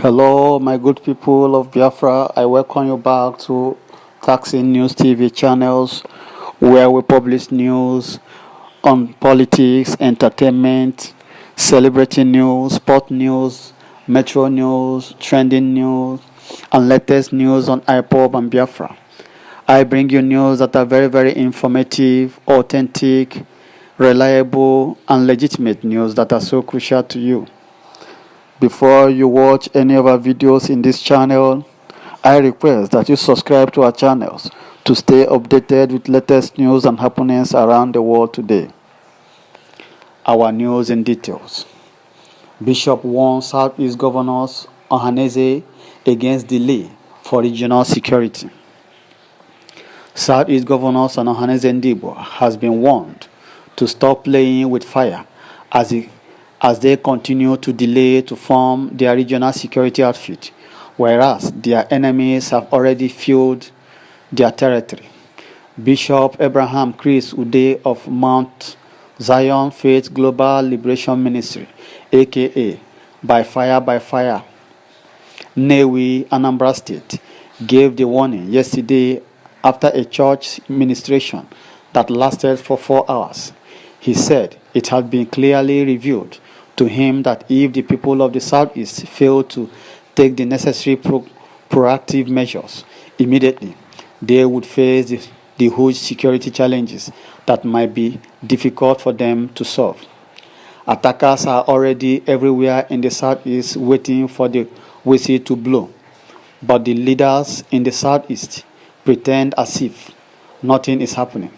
Hello, my good people of Biafra. I welcome you back to Taxi News TV channels where we publish news on politics, entertainment, celebrity news, sport news, metro news, trending news, and latest news on IPOB and Biafra. I bring you news that are very informative, authentic, reliable, and legitimate news that are so crucial to you. Before you watch any of our videos in this channel, I request that you subscribe to our channels to stay updated with latest news and happenings around the world today. Our news in details. Bishop warns Southeast Governors Ohanaeze against delay for regional security. Southeast Governors and Ohanaeze Ndigbo has been warned to stop playing with fire as they continue to delay to form their regional security outfit, whereas their enemies have already filled their territory. Bishop Abraham Chris Ude of Mount Zion Faith Global Liberation Ministry, aka By Fire, Newi, Anambra State, gave the warning yesterday after a church ministration that lasted for 4 hours. He said it had been clearly revealed to him that if the people of the Southeast fail to take the necessary proactive measures immediately, they would face the huge security challenges that might be difficult for them to solve. Attackers are already everywhere in the Southeast waiting for the whistle to blow, but the leaders in the Southeast pretend as if nothing is happening,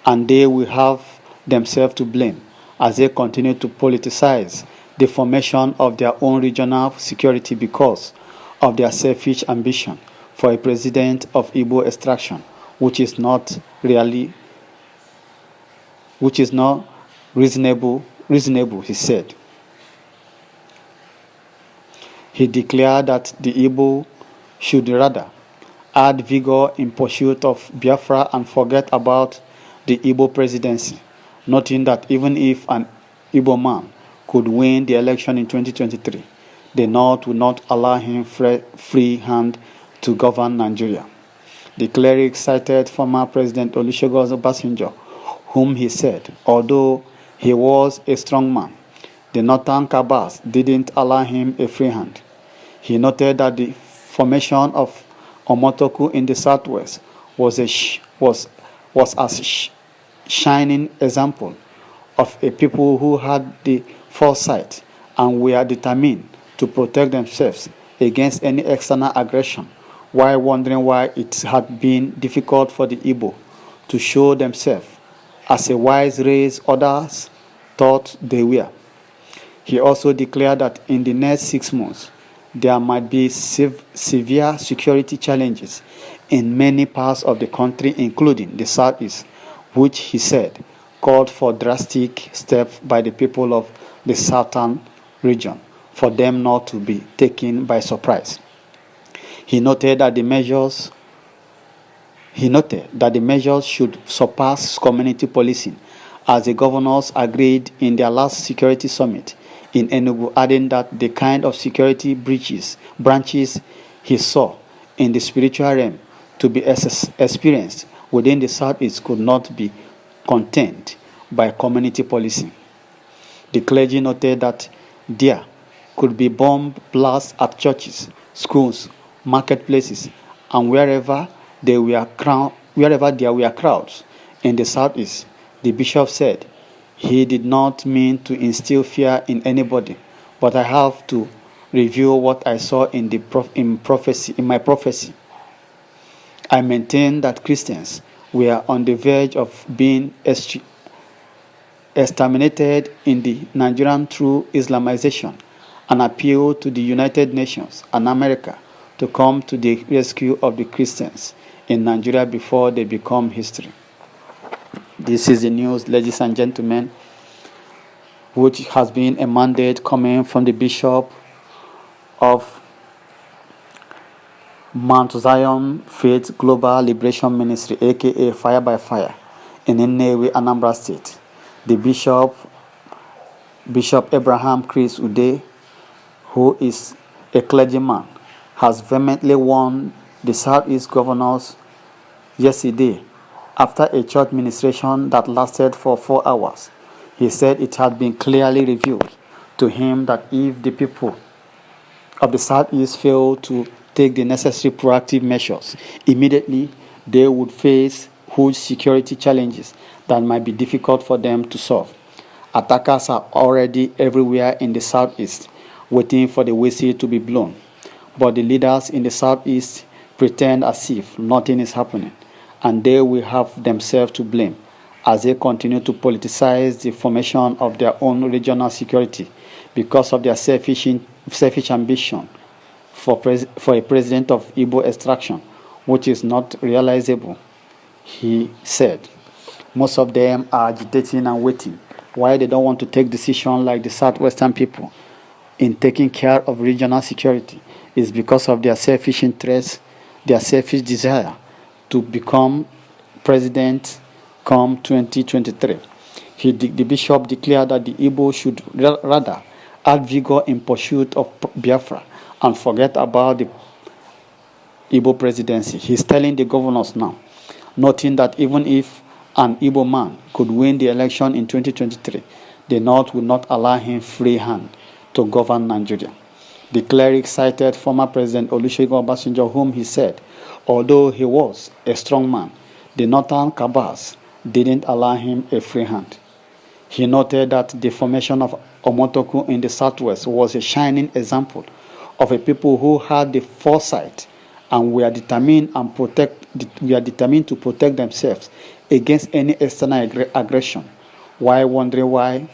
and they will have themselves to blame as they continue to politicize the formation of their own regional security because of their selfish ambition for a president of Igbo extraction, which is not reasonable, he said. He declared that the Igbo should rather add vigor in pursuit of Biafra and forget about the Igbo presidency, noting that even if an Igbo man could win the election in 2023, the North would not allow him free hand to govern Nigeria. The cleric cited former President Olusegun Obasanjo, whom he said, although he was a strong man, the Northern Cabals didn't allow him a free hand. He noted that the formation of Omotoku in the Southwest was a shining example of a people who had the foresight and were determined to protect themselves against any external aggression, while wondering why it had been difficult for the Igbo to show themselves as a wise race others thought they were. He also declared that in the next 6 months, there might be severe security challenges in many parts of the country, including the Southeast, which he said called for drastic steps by the people of the southern region for them not to be taken by surprise. He noted that the measures should surpass community policing, as the governors agreed in their last security summit in Enugu, adding that the kind of security branches he saw in the spiritual realm to be experienced within the Southeast could not be contained by community policing. The clergy noted that there could be bomb blasts at churches, schools, marketplaces, and wherever there were crowds in the Southeast. The bishop said he did not mean to instill fear in anybody, but I have to review what I saw in my prophecy. I maintain that Christians were on the verge of being exterminated in the Nigerian through Islamization, and appeal to the United Nations and America to come to the rescue of the Christians in Nigeria before they become history. This is the news, ladies and gentlemen, which has been a mandate coming from the Bishop of Mount Zion Faith Global Liberation Ministry, aka Fire by Fire, in Nnewi, Anambra State. The Bishop Abraham Chris Ude, who is a clergyman, has vehemently warned the Southeast governors yesterday after a church ministration that lasted for 4 hours. He said it had been clearly revealed to him that if the people of the Southeast fail to take the necessary proactive measures immediately, they would face huge security challenges that might be difficult for them to solve. Attackers are already everywhere in the Southeast, waiting for the whistle to be blown. But the leaders in the Southeast pretend as if nothing is happening, and they will have themselves to blame as they continue to politicize the formation of their own regional security because of their selfish ambition for a president of Igbo extraction, which is not realizable, he said. Most of them are agitating and waiting. Why they don't want to take decisions like the Southwestern people in taking care of regional security is because of their selfish interests, their selfish desire to become president come 2023. The bishop declared that the Igbo should rather add vigor in pursuit of Biafra and forget about the Igbo presidency. He's telling the governors now, noting that even if an Igbo man could win the election in 2023, the North would not allow him free hand to govern Nigeria. The cleric cited former President Olusegun Obasanjo, whom he said, although he was a strong man, the Northern cabals didn't allow him a free hand. He noted that the formation of Omotoku in the Southwest was a shining example of a people who had the foresight and were determined to protect themselves against any external aggression, while wondering why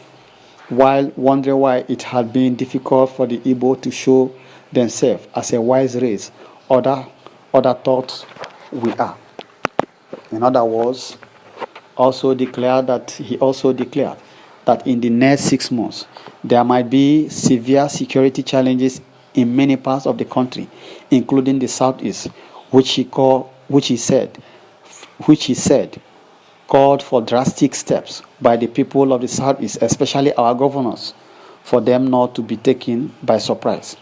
it had been difficult for the Igbo to show themselves as a wise race. Other thought we are. In other words, he also declared that in the next 6 months there might be severe security challenges in many parts of the country, including the Southeast, which he said called for drastic steps by the people of the Southeast, especially our governors, for them not to be taken by surprise.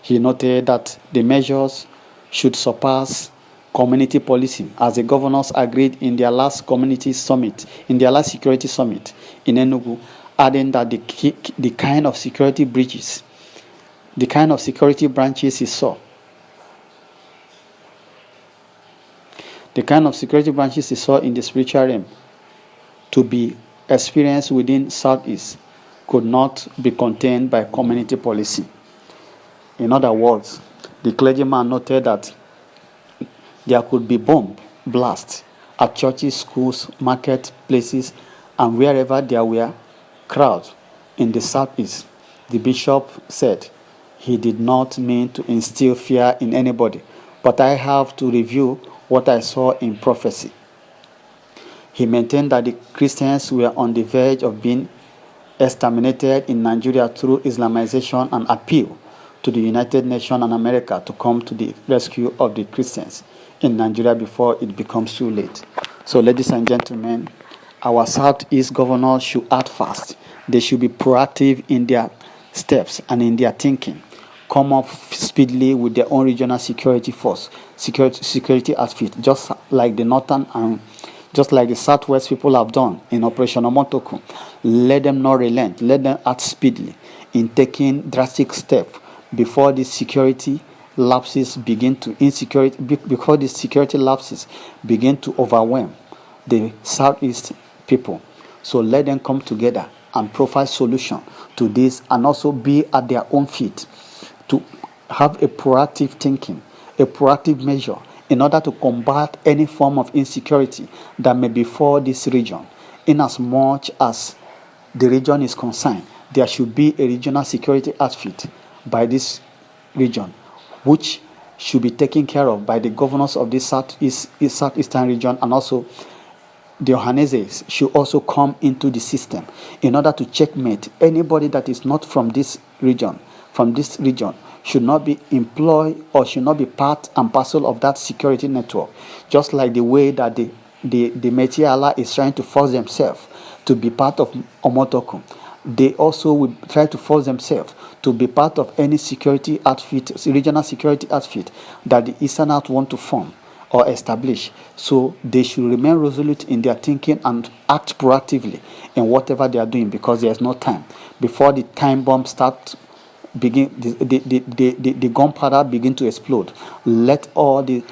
He noted that the measures should surpass community policing, as the governors agreed in their last security summit in Enugu, adding that the kind of security branches he saw in the spiritual realm to be experienced within Southeast could not be contained by community policy. In other words, the clergyman noted that there could be bomb blasts at churches, schools, marketplaces, and wherever there were crowds in the Southeast. The bishop said he did not mean to instill fear in anybody, but I have to review what I saw in prophecy. He maintained that the Christians were on the verge of being exterminated in Nigeria through Islamization, and appeal to the United Nations and America to come to the rescue of the Christians in Nigeria before it becomes too late. So, ladies and gentlemen, our Southeast governors should act fast. They should be proactive in their steps and in their thinking. Come up speedily with their own regional security force, security outfit, just like the Southwest people have done in Operation Omotoku. Let them not relent. Let them act speedily in taking drastic steps before the security lapses begin to overwhelm the Southeast people. So let them come together and provide solution to this, and also be at their own feet to have a proactive thinking, a proactive measure in order to combat any form of insecurity that may befall this region. In as much as the region is concerned, there should be a regional security outfit by this region, which should be taken care of by the governors of this southeastern region, and also the Ohanaezes should also come into the system in order to checkmate anybody that is not from this region. Should not be employed or should not be part and parcel of that security network, just like the way that the Meti Allah is trying to force themselves to be part of Omotoku. they also will try to force themselves to be part of any security outfit, regional security outfit that the Easterners want to form or establish. So they should remain resolute in their thinking and act proactively in whatever they are doing, because there is no time. Before the time bomb starts, the gunpowder begin to explode, let all the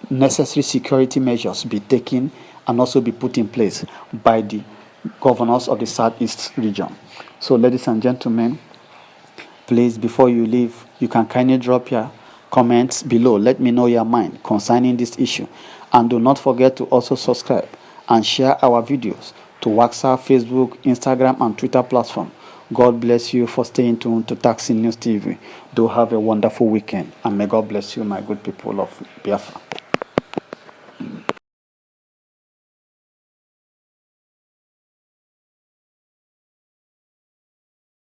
necessary security measures be taken and also be put in place by the governors of the Southeast region. So, ladies and gentlemen, please, before you leave, you can kindly drop your comments below. Let me know your mind concerning this issue. And do not forget to also subscribe and share our videos to WhatsApp, Facebook, Instagram, and Twitter platform. God bless you for staying tuned to Taxi News TV. Do have a wonderful weekend, and may God bless you, my good people of Biafra.